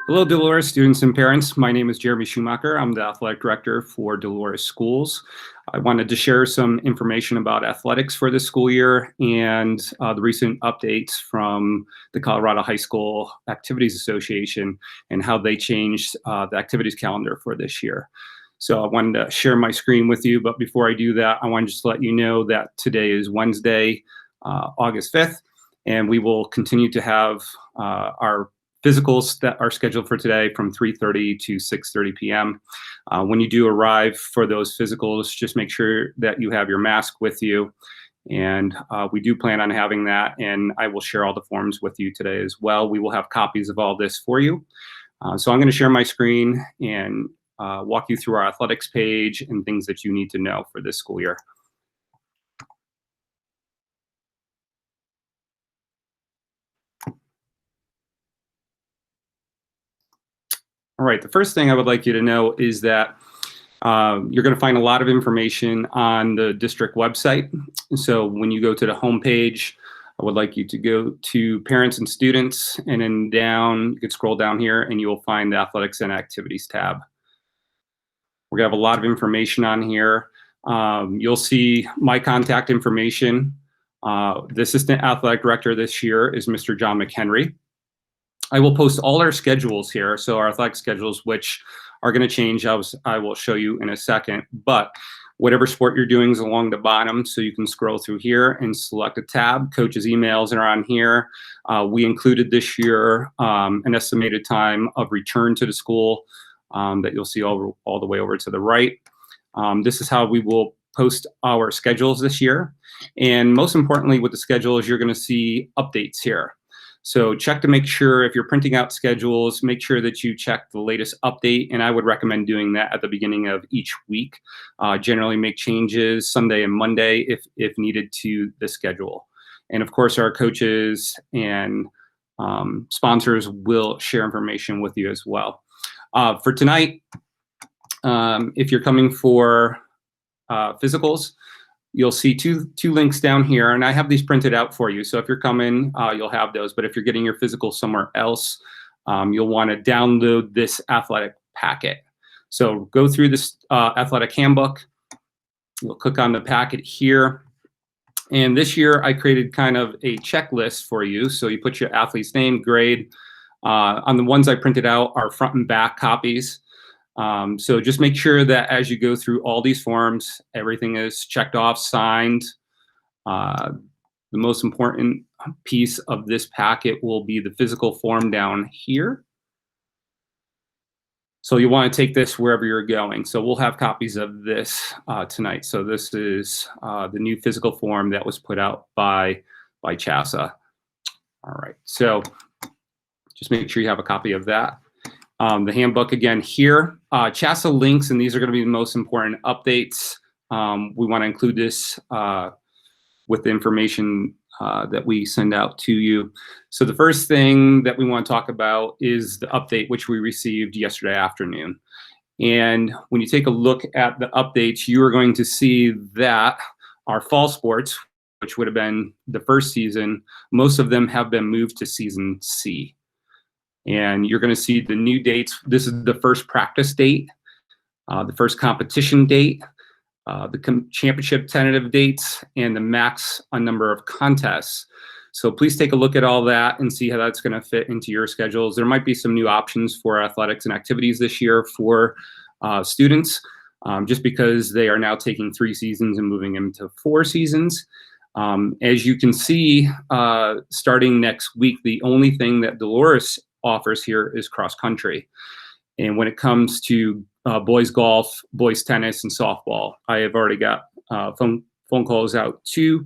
Hello, Dolores students and parents. My name is Jeremy Schumacher. I'm the athletic director for Dolores Schools. I wanted to share some information about athletics for this school year and the recent updates from the Colorado High School Activities Association and how they changed the activities calendar for this year. So I wanted to share my screen with you, but before I do that, I want to just let you know that today is Wednesday, August 5th, and we will continue to have our physicals that are scheduled for today from 3:30 to 6:30 p.m. When you do arrive for those physicals, just make sure that you have your mask with you. And we do plan on having that, and I will share all the forms with you today as well. We will have copies of all this for you. So I'm going to share my screen and walk you through our athletics page and things that you need to know for this school year. All right, the first thing I would like you to know is that you're going to find a lot of information on the district website. So when you go to the home page, I would like you to go to parents and students, and then down, you can scroll down here and you will find the athletics and activities tab. We're going to have a lot of information on here. You'll see my contact information. The assistant athletic director this year is Mr. John McHenry. I will post all our schedules here, so our athletic schedules, which are going to change, I will show you in a second. But whatever sport you're doing is along the bottom, so you can scroll through here and select a tab. Coaches' emails are on here. We included this year an estimated time of return to the school that you'll see all the way over to the right. This is how we will post our schedules this year. And most importantly with the schedules, you're going to see updates here. So check to make sure if you're printing out schedules, make sure that you check the latest update. And I would recommend doing that at the beginning of each week. Generally make changes Sunday and Monday if needed to the schedule. And of course, our coaches and sponsors will share information with you as well. For tonight, if you're coming for physicals, you'll see two links down here, and I have these printed out for you. So if you're coming, you'll have those. But if you're getting your physical somewhere else, you'll want to download this athletic packet. So go through this athletic handbook. You'll click on the packet here. And this year, I created kind of a checklist for you. So you put your athlete's name, grade. On the ones I printed out are front and back copies. So just make sure that as you go through all these forms, everything is checked off, signed. The most important piece of this packet will be the physical form down here. So you want to take this wherever you're going. So we'll have copies of this tonight. So this is the new physical form that was put out by CHSAA. All right, so just make sure you have a copy of that. The handbook again here, CHSAA links, and these are going to be the most important updates. We want to include this with the information that we send out to you. So the first thing that we want to talk about is the update, which we received yesterday afternoon. And when you take a look at the updates, you are going to see that our fall sports, which would have been the first season, most of them have been moved to season C. And you're going to see the new dates. This is the first practice date, the first competition date, the championship tentative dates, and the max on number of contests. So please take a look at all that and see how that's going to fit into your schedules. There might be some new options for athletics and activities this year for students, just because they are now taking 3 seasons and moving into 4 seasons. As you can see, starting next week, the only thing that Dolores offers here is cross country. And when it comes to boys golf, boys tennis, and softball, I have already got phone calls out to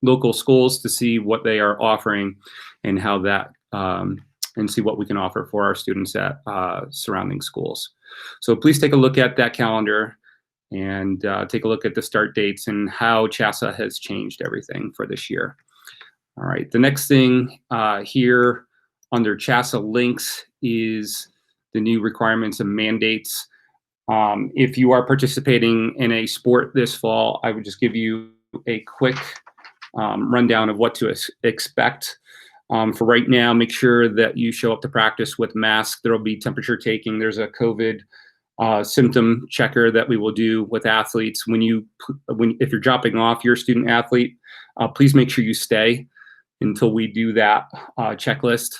local schools to see what they are offering and how that and see what we can offer for our students at surrounding schools. So please take a look at that calendar and take a look at the start dates and how CHSAA has changed everything for this year. All right, the next thing here under CHSAA links is the new requirements and mandates. If you are participating in a sport this fall, I would just give you a quick rundown of what to expect. For right now, make sure that you show up to practice with mask. There will be temperature taking. There's a COVID symptom checker that we will do with athletes. If you're dropping off your student athlete, please make sure you stay until we do that checklist.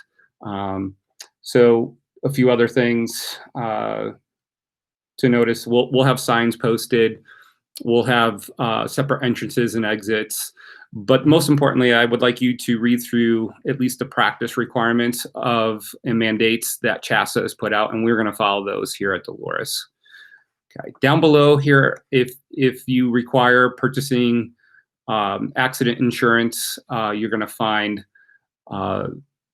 So a few other things to notice: we'll have signs posted. We'll have separate entrances and exits. But most importantly, I would like you to read through at least the practice requirements and mandates that CHASA has put out, and we're going to follow those here at Dolores. Okay. Down below here, if you require purchasing accident insurance, you're going to find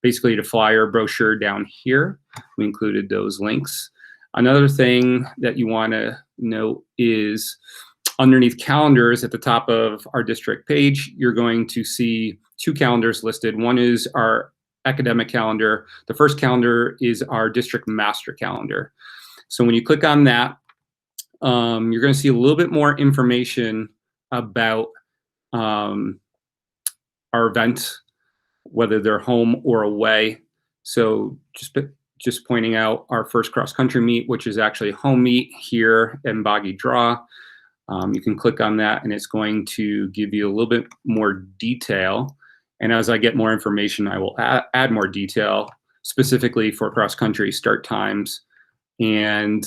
basically the flyer brochure down here. We included those links. Another thing that you want to note is underneath calendars at the top of our district page, you're going to see two calendars listed. One is our academic calendar. The first calendar is our district master calendar. So when you click on that, you're going to see a little bit more information about our events, whether they're home or away. So just pointing out our first cross-country meet, which is actually a home meet here in Boggy Draw. You can click on that and it's going to give you a little bit more detail. And as I get more information, I will add more detail specifically for cross-country start times. And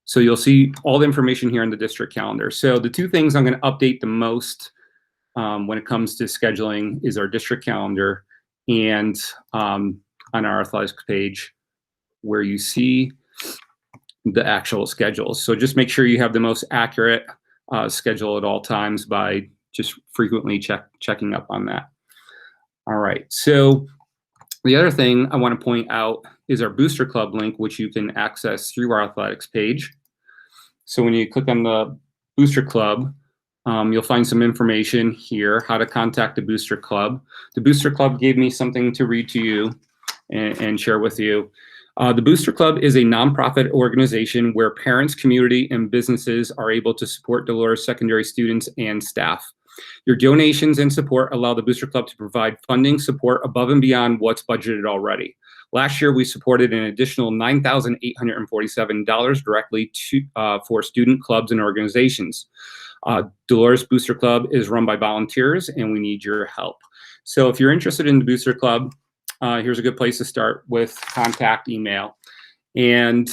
so you'll see all the information here in the district calendar. So the two things I'm going to update the most when it comes to scheduling is our district calendar and on our athletics page where you see the actual schedules. So just make sure you have the most accurate schedule at all times by just frequently checking up on that. All right, so the other thing I want to point out is our Booster Club link, which you can access through our athletics page. So when you click on the Booster Club, you'll find some information here, how to contact the Booster Club. The Booster Club gave me something to read to you and share with you. The Booster Club is a nonprofit organization where parents, community, and businesses are able to support Dolores Secondary students and staff. Your donations and support allow the Booster Club to provide funding support above and beyond what's budgeted already. Last year, we supported an additional $9,847 directly for student clubs and organizations. Dolores Booster Club is run by volunteers, and we need your help. So if you're interested in the Booster Club, here's a good place to start with contact email. And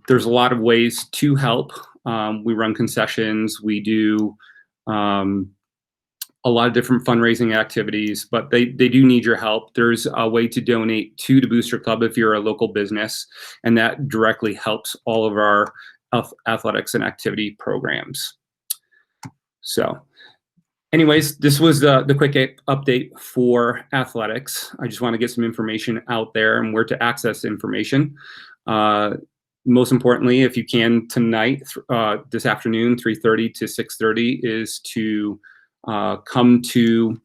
there's a lot of ways to help. We run concessions. We do a lot of different fundraising activities, but they do need your help. There's a way to donate to the Booster Club if you're a local business, and that directly helps all of our athletics and activity programs. So anyways, this was the quick update for athletics. I just want to get some information out there and where to access information. Most importantly, if you can tonight, this afternoon, 3:30 to 6:30, is to come to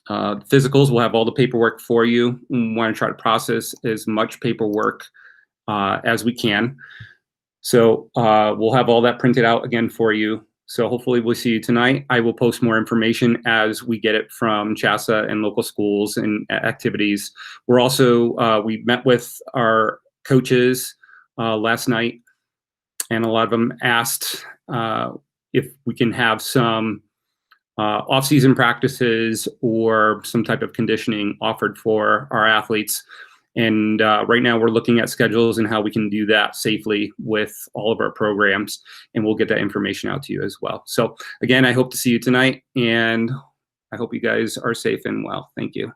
physicals. We'll have all the paperwork for you. We want to try to process as much paperwork as we can. So we'll have all that printed out again for you. So hopefully we'll see you tonight. I will post more information as we get it from CHASA and local schools and activities. We're also, we met with our coaches last night, and a lot of them asked if we can have some off-season practices or some type of conditioning offered for our athletes. And right now we're looking at schedules and how we can do that safely with all of our programs, and we'll get that information out to you as well. So again, I hope to see you tonight, and I hope you guys are safe and well. Thank you.